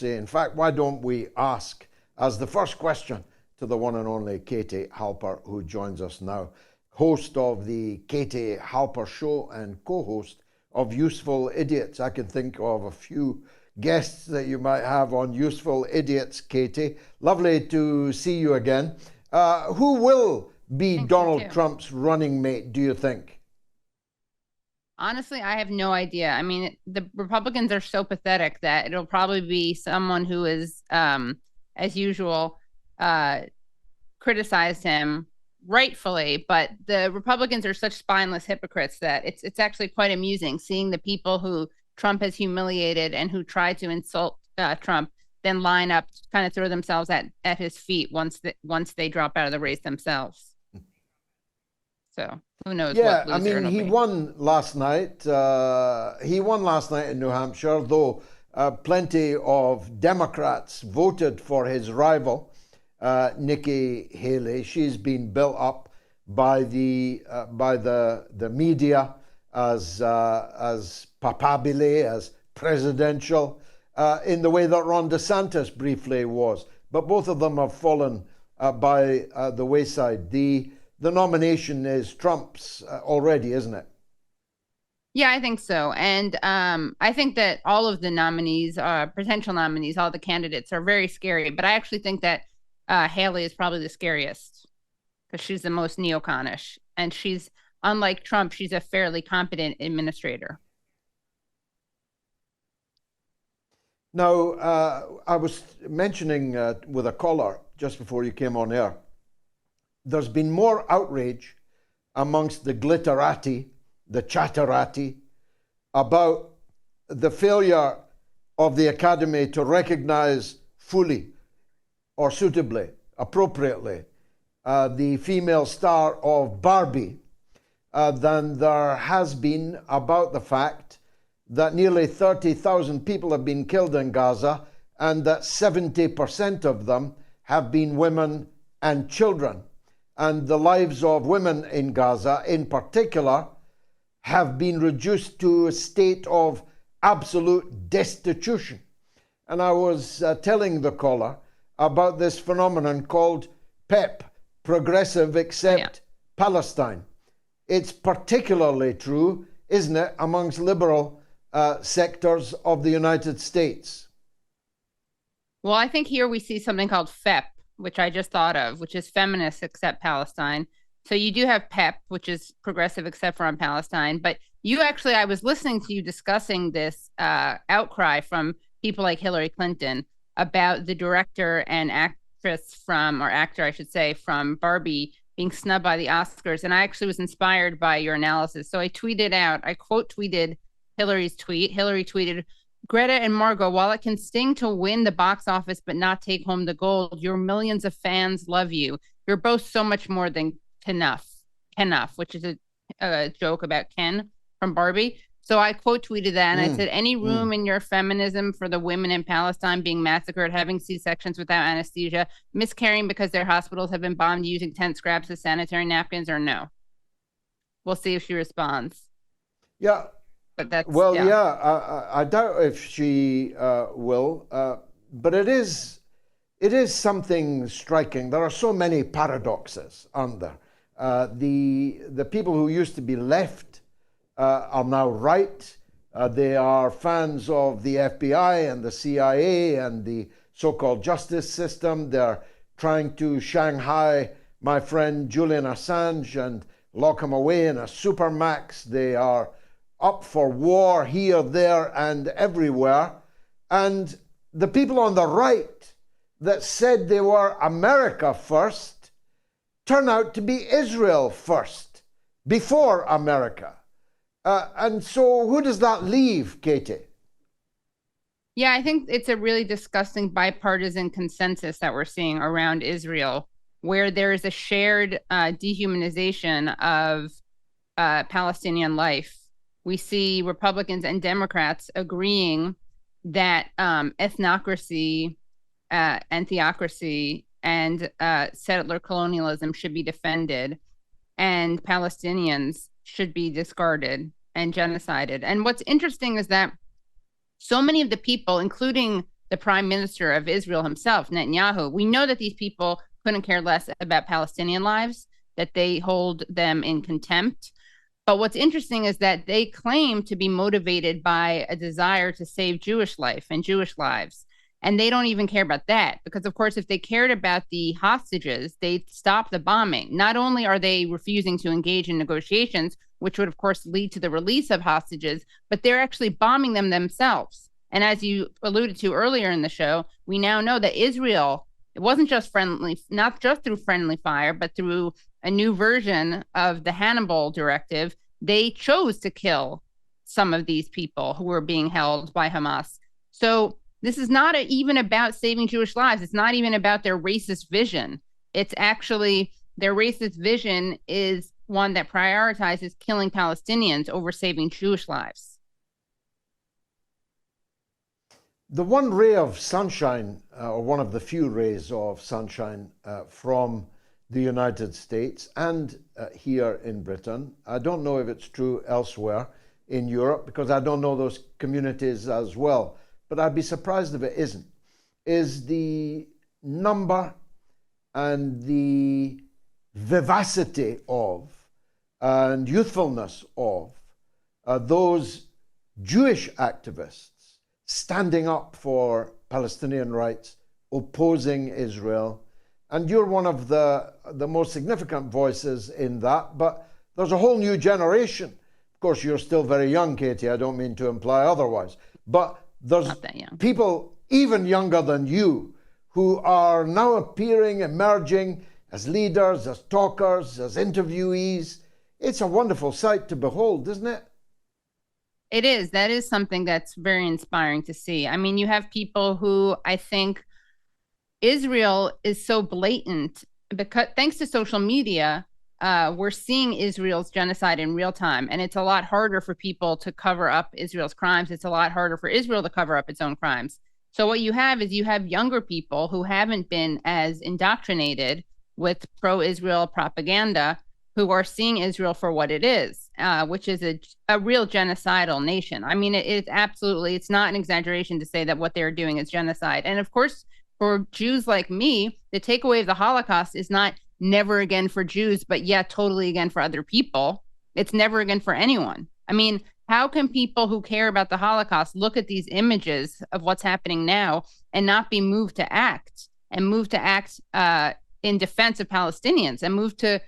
In fact, why don't we ask as the first question to the one and only Katie Harper, who joins us now, host of the Katie Harper Show and co-host of Useful Idiots. I can think of a few guests that you might have on Useful Idiots, Katie. Lovely to see you again. Who will be Thanks, Donald Trump's running mate, do you think? Honestly, I have no idea. I mean, the Republicans are so pathetic that it'll probably be someone who is, as usual, criticized him rightfully. But the Republicans are such spineless hypocrites that it's actually quite amusing seeing the people who Trump has humiliated and who try to insult Trump then line up, kind of throw themselves at his feet once they drop out of the race themselves. So who knows? Yeah, what I mean, he won last night. He won last night in New Hampshire, though plenty of Democrats voted for his rival, Nikki Haley. She's been built up by the media as papabile, as presidential, in the way that Ron DeSantis briefly was. But both of them have fallen by the wayside. The nomination is Trump's already, isn't it? Yeah, I think so. And I think that all of the nominees, potential nominees, all the candidates are very scary. But I actually think that Haley is probably the scariest because she's the most neoconish. And she's, unlike Trump, she's a fairly competent administrator. Now, I was mentioning with a caller just before you came on air, there's been more outrage amongst the glitterati, the chatterati, about the failure of the Academy to recognize fully or suitably, appropriately, the female star of Barbie than there has been about the fact that nearly 30,000 people have been killed in Gaza and that 70% of them have been women and children. And the lives of women in Gaza, in particular, have been reduced to a state of absolute destitution. And I was telling the caller about this phenomenon called PEP, Progressive Except Palestine. It's particularly true, isn't it, amongst liberal sectors of the United States? Well, I think here we see something called FEP, which I just thought of, which is Feminists Except Palestine. So you do have PEP, which is Progressive Except for on Palestine. But you actually, I was listening to you discussing this outcry from people like Hillary Clinton about the director and actress from, or actor, I should say, from Barbie being snubbed by the Oscars. And I actually was inspired by your analysis. So I tweeted out, I quote tweeted Hillary's tweet. Hillary tweeted, "Greta and Margot, while it can sting to win the box office but not take home the gold, your millions of fans love you. You're both so much more than Kenough," which is a joke about Ken from Barbie. So I quote tweeted that and I said, "Any room in your feminism for the women in Palestine being massacred, having C-sections without anesthesia, miscarrying because their hospitals have been bombed, using tent scraps as sanitary napkins, or no?" We'll see if she responds. Yeah. But that's, I doubt if she will, but it is something striking. There are so many paradoxes, aren't there? The people who used to be left are now right. They are fans of the FBI and the CIA and the so-called justice system. They're trying to Shanghai my friend Julian Assange and lock him away in a supermax. They are up for war here, there, and everywhere. And the people on the right that said they were America first turn out to be Israel first, before America. And so who does that leave, Katie? Yeah, I think it's a really disgusting bipartisan consensus that we're seeing around Israel, where there is a shared dehumanization of Palestinian life. We see Republicans and Democrats agreeing that ethnocracy and theocracy and settler colonialism should be defended, and Palestinians should be discarded and genocided. And what's interesting is that so many of the people, including the prime minister of Israel himself, Netanyahu. We know that these people couldn't care less about Palestinian lives, that they hold them in contempt. But what's interesting is that they claim to be motivated by a desire to save Jewish life and Jewish lives. And they don't even care about that because, of course, if they cared about the hostages, they'd stop the bombing. Not only are they refusing to engage in negotiations, which would, of course, lead to the release of hostages, but they're actually bombing them themselves. And as you alluded to earlier in the show, we now know that Israel, it wasn't just friendly, not just through friendly fire, but through a new version of the Hannibal directive, they chose to kill some of these people who were being held by Hamas. So this is not even about saving Jewish lives. It's not even about their racist vision. It's actually their racist vision is one that prioritizes killing Palestinians over saving Jewish lives. The one ray of sunshine, or one of the few rays of sunshine from the United States and here in Britain, I don't know if it's true elsewhere in Europe because I don't know those communities as well, but I'd be surprised if it isn't, is the number and the vivacity of and youthfulness of those Jewish activists standing up for Palestinian rights, opposing Israel. And you're one of the most significant voices in that, but there's a whole new generation. Of course, you're still very young, Katie, I don't mean to imply otherwise, but there's people even younger than you who are now appearing, emerging as leaders, as talkers, as interviewees. It's a wonderful sight to behold, isn't it? It is. That is something that's very inspiring to see. I mean, you have people who I think Israel is so blatant because thanks to social media, we're seeing Israel's genocide in real time. And it's a lot harder for people to cover up Israel's crimes. It's a lot harder for Israel to cover up its own crimes. So what you have is you have younger people who haven't been as indoctrinated with pro-Israel propaganda who are seeing Israel for what it is, which is a real genocidal nation. I mean, it's absolutely, it's not an exaggeration to say that what they're doing is genocide. And of course, for Jews like me, the takeaway of the Holocaust is not never again for Jews, but yeah, totally again for other people. It's never again for anyone. I mean, how can people who care about the Holocaust look at these images of what's happening now and not be moved to act in defense of Palestinians and move to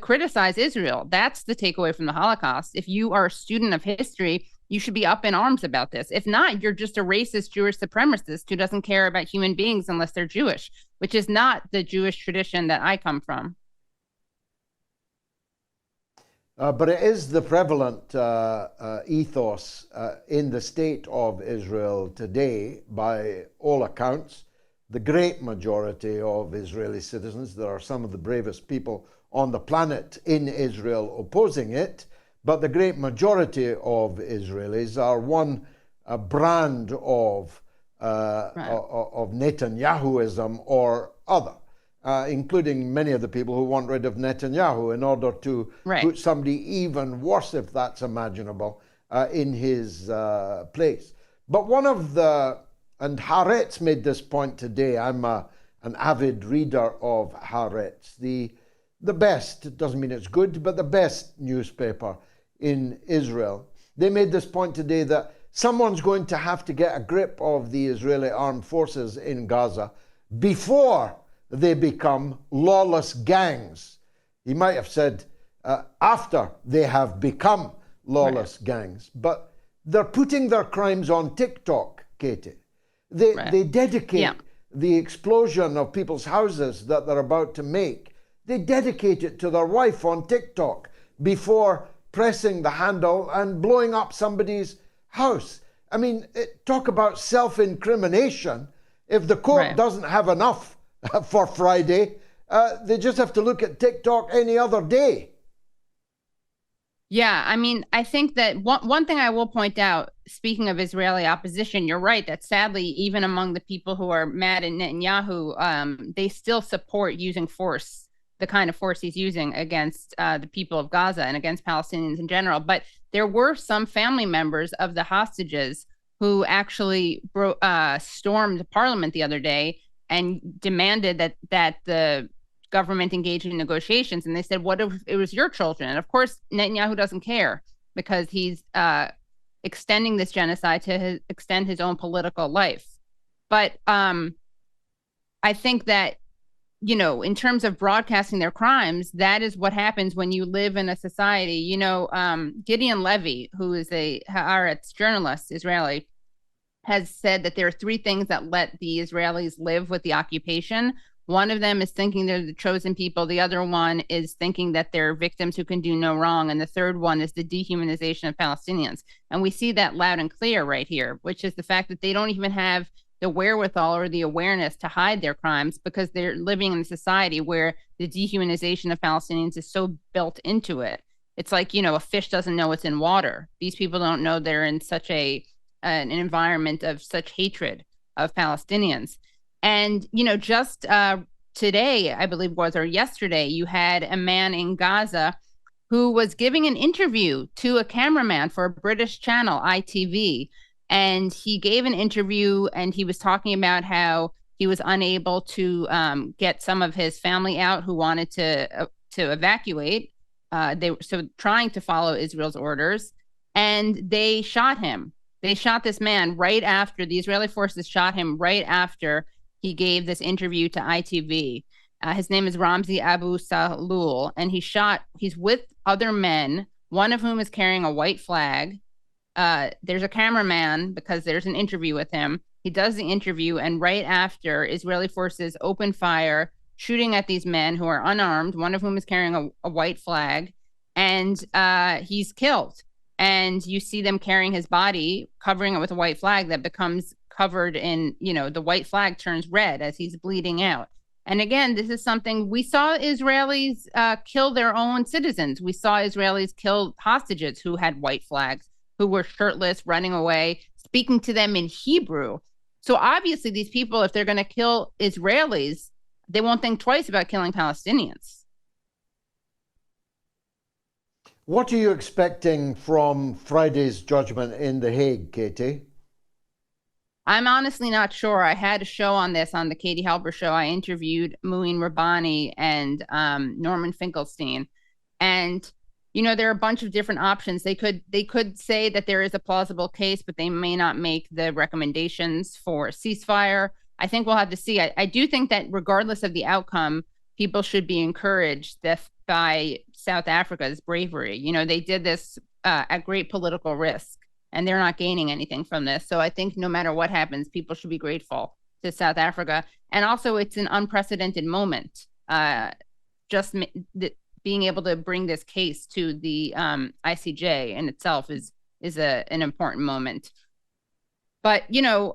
criticize Israel? That's the takeaway from the Holocaust. If you are a student of history, you should be up in arms about this. If not, you're just a racist Jewish supremacist who doesn't care about human beings unless they're Jewish, which is not the Jewish tradition that I come from. But it is the prevalent ethos in the state of Israel today, by all accounts. The great majority of Israeli citizens, there are some of the bravest people on the planet in Israel opposing it, but the great majority of Israelis are one brand of Netanyahuism or other, including many of the people who want rid of Netanyahu in order to put somebody even worse, if that's imaginable, in his place. But one of the, and Haaretz made this point today, I'm an avid reader of Haaretz, the best, it doesn't mean it's good, but the best newspaper in Israel. They made this point today that someone's going to have to get a grip of the Israeli armed forces in Gaza before they become lawless gangs. He might have said after they have become lawless gangs, but they're putting their crimes on TikTok, Katie. They dedicate the explosion of people's houses that they're about to make, they dedicate it to their wife on TikTok before pressing the handle and blowing up somebody's house. I mean, talk about self-incrimination. If the court doesn't have enough for Friday, they just have to look at TikTok any other day. Yeah, I mean, I think that one thing I will point out, speaking of Israeli opposition, you're right that sadly, even among the people who are mad at Netanyahu, they still support using force, the kind of force he's using against the people of Gaza and against Palestinians in general. But there were some family members of the hostages who actually stormed Parliament the other day and demanded that the government engage in negotiations. And they said, what if it was your children? And of course, Netanyahu doesn't care because he's extending this genocide to extend his own political life. But I think that, you know, in terms of broadcasting their crimes, that is what happens when you live in a society. You know, Gideon Levy, who is a Haaretz journalist, Israeli, has said that there are three things that let the Israelis live with the occupation. One of them is thinking they're the chosen people. The other one is thinking that they're victims who can do no wrong. And the third one is the dehumanization of Palestinians. And we see that loud and clear right here, which is the fact that they don't even have the wherewithal or the awareness to hide their crimes because they're living in a society where the dehumanization of Palestinians is so built into it. It's like, you know, a fish doesn't know it's in water. These people don't know they're in such an environment of such hatred of Palestinians. And, you know, just today, I believe was, or yesterday, you had a man in Gaza who was giving an interview to a cameraman for a British channel, ITV. And he gave an interview and he was talking about how he was unable to get some of his family out who wanted to evacuate. They were so trying to follow Israel's orders, and they shot him. They shot this man right after the Israeli forces shot him right after he gave this interview to ITV. His name is Ramzi Abu Salul, and he's with other men, one of whom is carrying a white flag. There's a cameraman because there's an interview with him. He does the interview, and right after, Israeli forces open fire, shooting at these men who are unarmed, one of whom is carrying a white flag, and he's killed. And you see them carrying his body, covering it with a white flag that becomes covered in, you know, the white flag turns red as he's bleeding out. And again, this is something we saw Israelis kill their own citizens. We saw Israelis kill hostages who had white flags, who were shirtless, running away, speaking to them in Hebrew. So obviously these people, if they're going to kill Israelis, they won't think twice about killing Palestinians. What are you expecting from Friday's judgment in The Hague, Katie? I'm honestly not sure. I had a show on this on the Katie Harper show. I interviewed Muin Rabbani and Norman Finkelstein. And, you know, there are a bunch of different options. They could say that there is a plausible case, but they may not make the recommendations for ceasefire. I think we'll have to see. I do think that regardless of the outcome, people should be encouraged by South Africa's bravery. You know, they did this at great political risk, and they're not gaining anything from this. So I think no matter what happens, people should be grateful to South Africa. And also, it's an unprecedented moment. Being able to bring this case to the ICJ in itself is an important moment. But, you know,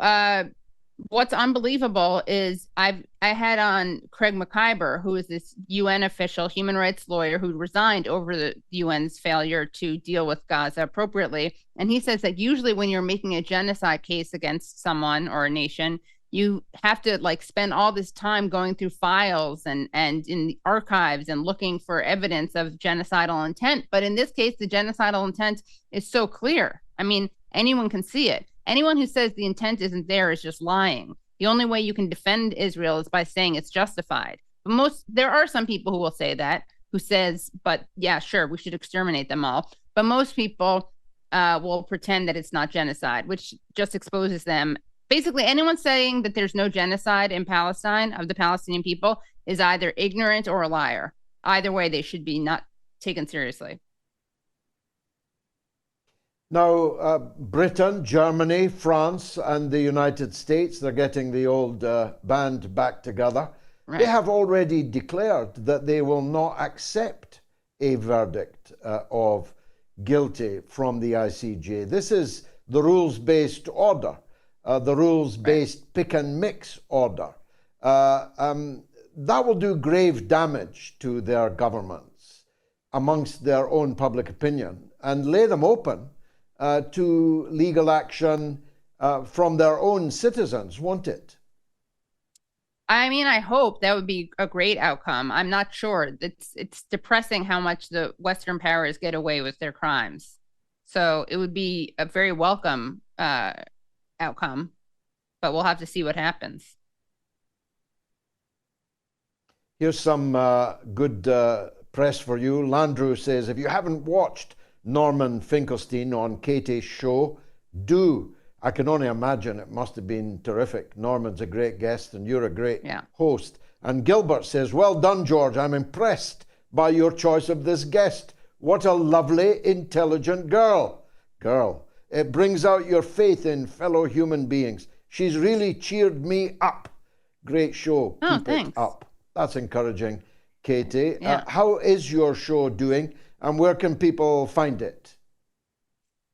what's unbelievable is I had on Craig McIver, who is this UN official, human rights lawyer who resigned over the UN's failure to deal with Gaza appropriately. And he says that usually when you're making a genocide case against someone or a nation, you have to like spend all this time going through files and in the archives and looking for evidence of genocidal intent. But in this case, the genocidal intent is so clear. I mean, anyone can see it. Anyone who says the intent isn't there is just lying. The only way you can defend Israel is by saying it's justified. But there are some people who will say that, who says, but yeah, sure, we should exterminate them all. But most people will pretend that it's not genocide, which just exposes them. Basically, anyone saying that there's no genocide in Palestine of the Palestinian people is either ignorant or a liar. Either way, they should be not taken seriously. Now, Britain, Germany, France, and the United States, they're getting the old band back together. Right. They have already declared that they will not accept a verdict of guilty from the ICJ. This is the rules-based order, the rules-based pick and mix order. That will do grave damage to their governments amongst their own public opinion and lay them open to legal action from their own citizens, won't it? I mean, I hope that would be a great outcome. I'm not sure. It's depressing how much the Western powers get away with their crimes. So it would be a very welcome outcome, but we'll have to see what happens. Here's some good press for you. Landrew says, if you haven't watched Norman Finkelstein on Katie's show, do. I can only imagine it must have been terrific. Norman's a great guest and you're a great host. And Gilbert says, well done, George. I'm impressed by your choice of this guest. What a lovely, intelligent girl. It brings out your faith in fellow human beings. She's really cheered me up. Great show. Keep thanks. it up. That's encouraging, Katie. How is your show doing and where can people find it?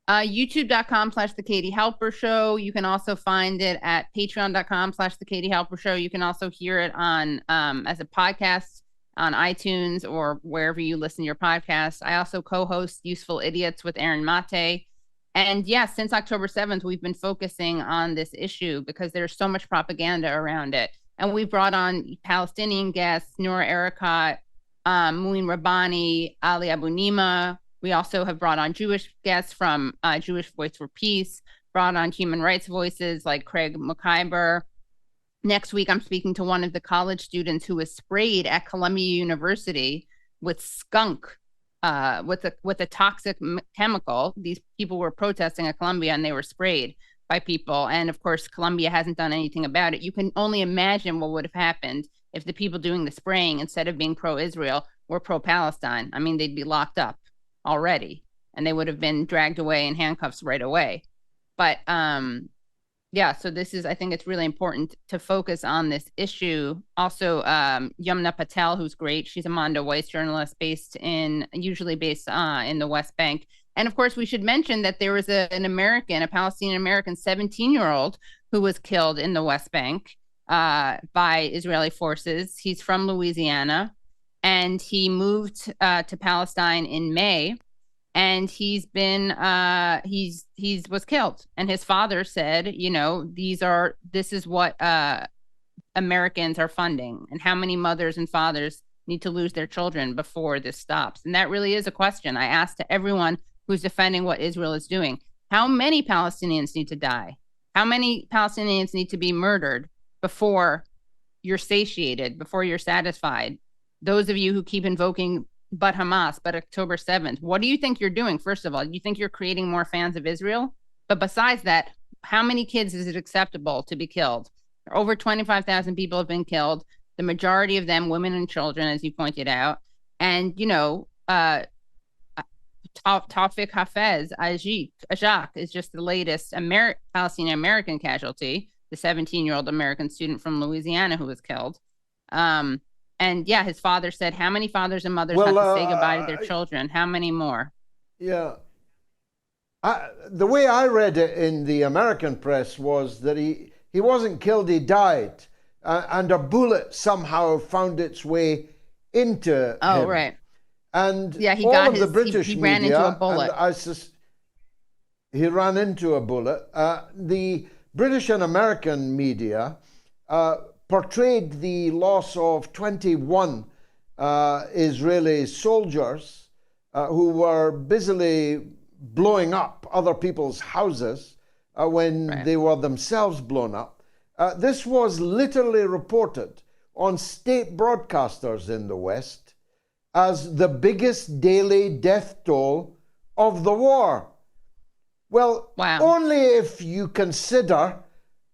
YouTube.com/The Katie Harper Show. You can also find it at patreon.com/The Katie Harper Show. You can also hear it on as a podcast on iTunes or wherever you listen to your podcasts. I also co-host Useful Idiots with Aaron Mate. And yes, since October 7th, we've been focusing on this issue because there's so much propaganda around it. And we brought on Palestinian guests, Noura Erakat, Mouin Rabbani, Ali Abu Nima. We also have brought on Jewish guests from Jewish Voice for Peace, brought on human rights voices like Craig McIver. Next week, I'm speaking to one of the college students who was sprayed at Columbia University with skunk, with a toxic chemical. These people were protesting at Columbia and they were sprayed by people. And of course, Columbia hasn't done anything about it. You can only imagine what would have happened if the people doing the spraying, instead of being pro-Israel, were pro-Palestine. I mean, they'd be locked up already and they would have been dragged away in handcuffs right away. But so this is, I think it's really important to focus on this issue. Also, Yumna Patel, who's great. She's a Mondo Weiss journalist usually based in the West Bank. And of course, we should mention that there was a Palestinian American 17-year-old who was killed in the West Bank by Israeli forces. He's from Louisiana. And he moved to Palestine in May, and he's was killed. And his father said, this is what Americans are funding, and how many mothers and fathers need to lose their children before this stops. And that really is a question I asked to everyone who's defending what Israel is doing. How many Palestinians need to die? How many Palestinians need to be murdered before you're satiated, before you're satisfied? Those of you who keep invoking but Hamas, but October 7th, what do you think you're doing? First of all, you think you're creating more fans of Israel? But besides that, how many kids is it acceptable to be killed? Over 25,000 people have been killed, the majority of them women and children, as you pointed out. And, Tawfiq Hafez Ajak is just the latest Palestinian American casualty, the 17-year-old American student from Louisiana who was killed. And his father said, how many fathers and mothers have to say goodbye to their children? How many more? Yeah. The way I read it in the American press was that he wasn't killed, he died. And a bullet somehow found its way into him. Oh, right. And he all got of the British he media, ran into a bullet. He ran into a bullet. The British and American media portrayed the loss of 21 Israeli soldiers who were busily blowing up other people's houses when they were themselves blown up. This was literally reported on state broadcasters in the West as the biggest daily death toll of the war. Well, only if you consider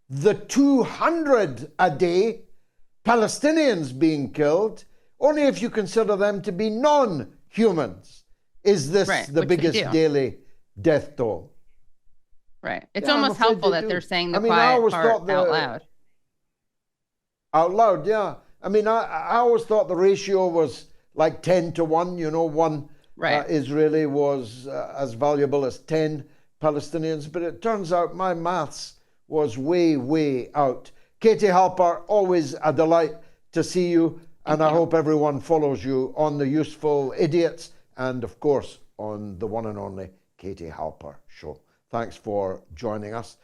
the 200 a day Palestinians being killed, only if you consider them to be non-humans, is this the biggest daily death toll. Right. It's almost helpful that they're saying the quiet part out loud. Out loud, yeah. I mean, I always thought the ratio was like 10 to 1. One Israeli was as valuable as 10 Palestinians. But it turns out my maths was way, way out. Katie Harper, always a delight to see you. And I hope everyone follows you on the Useful Idiots and, of course, on the one and only Katie Harper Show. Thanks for joining us.